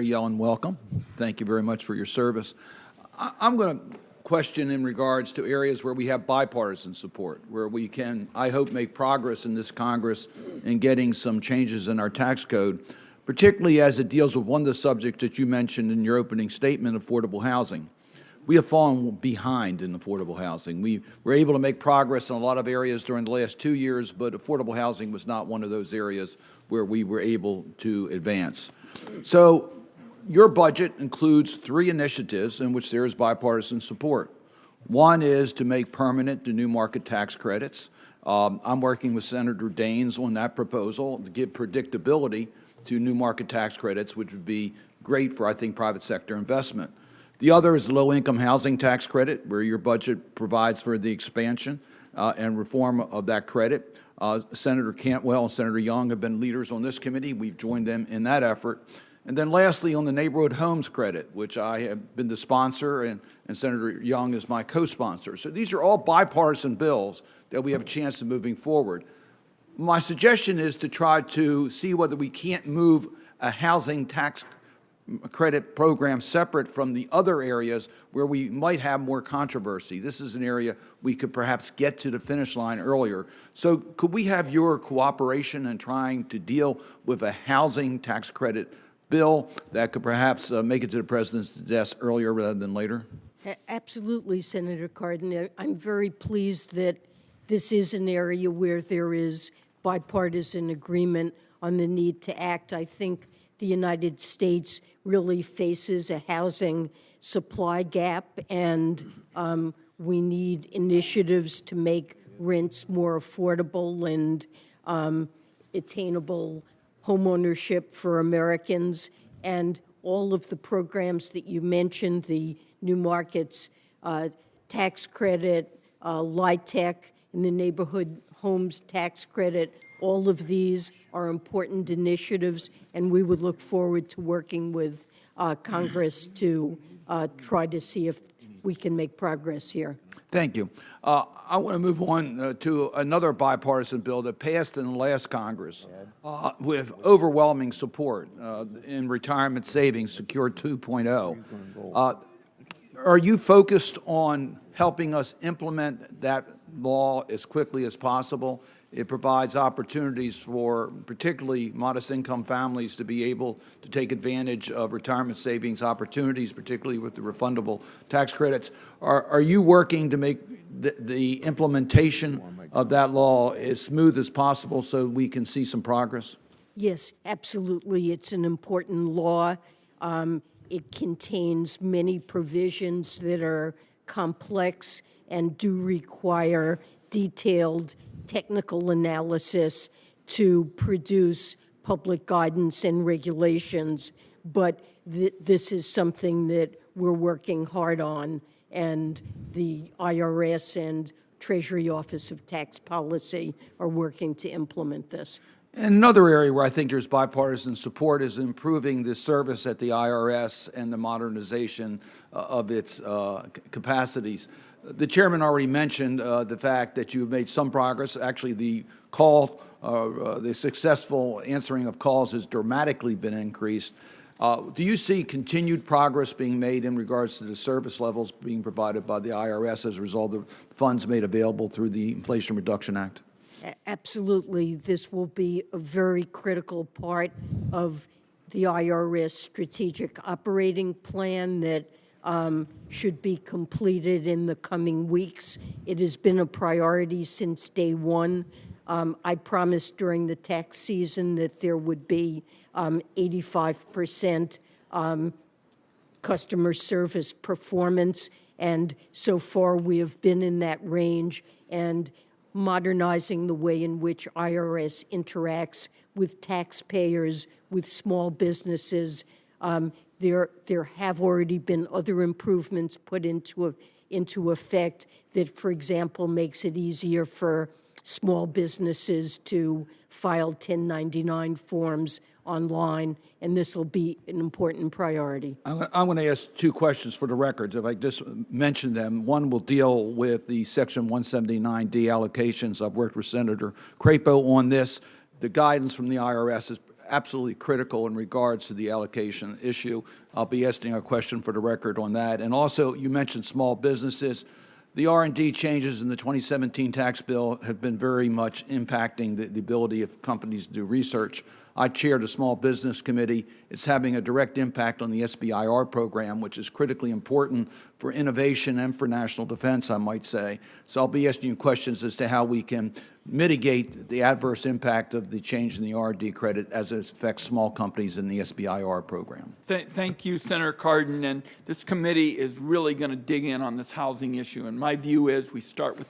Yellen, welcome. Thank you very much for your service. I'm going to question in regards to areas where we have bipartisan support, where we can, I hope, make progress in this Congress in getting some changes in our tax code, particularly as it deals with one of the subjects that you mentioned in your opening statement, affordable housing. We have fallen behind in affordable housing. We were able to make progress in a lot of areas during the last 2 years, but affordable housing was not one of those areas where we were able to advance. So your budget includes 3 initiatives in which there is bipartisan support. One is to make permanent the new market tax credits. I'm working with Senator Daines on that proposal to give predictability to new market tax credits, which would be great for, I think, private sector investment. The other is the low-income housing tax credit, where your budget provides for the expansion and reform of that credit. Senator Cantwell and Senator Young have been leaders on this committee. We've joined them in that effort. And then lastly, on the neighborhood homes credit, which I have been the sponsor and Senator Young is my co-sponsor. So these are all bipartisan bills that we have a chance of moving forward. My suggestion is to try to see whether we can't move a housing tax credit program separate from the other areas where we might have more controversy. This is an area we could perhaps get to the finish line earlier. So could we have your cooperation in trying to deal with a housing tax credit bill that could perhaps make it to the President's desk earlier rather than later? Absolutely, Senator Cardin. I'm very pleased that this is an area where there is bipartisan agreement on the need to act. I think the United States really faces a housing supply gap, and we need initiatives to make rents more affordable and attainable homeownership for Americans. And all of the programs that you mentioned, the new markets tax credit, LIHTC, and the neighborhood homes tax credit, all of these are important initiatives, and we would look forward to working with Congress to try to see if we can make progress here. Thank you. I want to move on to another bipartisan bill that passed in the last Congress with overwhelming support in retirement savings, Secure 2.0. Are you focused on helping us implement that law as quickly as possible? It provides opportunities for particularly modest income families to be able to take advantage of retirement savings opportunities, particularly with the refundable tax credits. Are you working to make the implementation of that law as smooth as possible so we can see some progress? Yes, absolutely. It's an important law. It contains many provisions that are complex and do require detailed technical analysis to produce public guidance and regulations, but this is something that we're working hard on, and the IRS and Treasury Office of Tax Policy are working to implement this. And another area where I think there's bipartisan support is improving the service at the IRS and the modernization of its capacities. The chairman already mentioned the fact that you've made some progress. Actually, the successful answering of calls has dramatically been increased. Do you see continued progress being made in regards to the service levels being provided by the IRS as a result of funds made available through the Inflation Reduction Act? Absolutely. This will be a very critical part of the IRS strategic operating plan that should be completed in the coming weeks. It has been a priority since day one. I promised during the tax season that there would be 85% customer service performance, and so far we have been in that range, and modernizing the way in which IRS interacts with taxpayers, with small businesses. There have already been other improvements put into effect that, for example, makes it easier for small businesses to file 1099 forms online, and this will be an important priority. I'm going to ask 2 questions for the records. If I just mention them, one will deal with the Section 179D allocations. I've worked with Senator Crapo on this. The guidance from the IRS is absolutely critical in regards to the allocation issue. I'll be asking a question for the record on that. And also, you mentioned small businesses. The R&D changes in the 2017 tax bill have been very much impacting the ability of companies to do research. I chair the Small Business Committee. It's having a direct impact on the SBIR program, which is critically important for innovation and for national defense, I might say. So I'll be asking you questions as to how we can mitigate the adverse impact of the change in the R&D credit as it affects small companies in the SBIR program. Thank you, Senator Cardin. And this committee is really going to dig in on this housing issue. And my view is we start with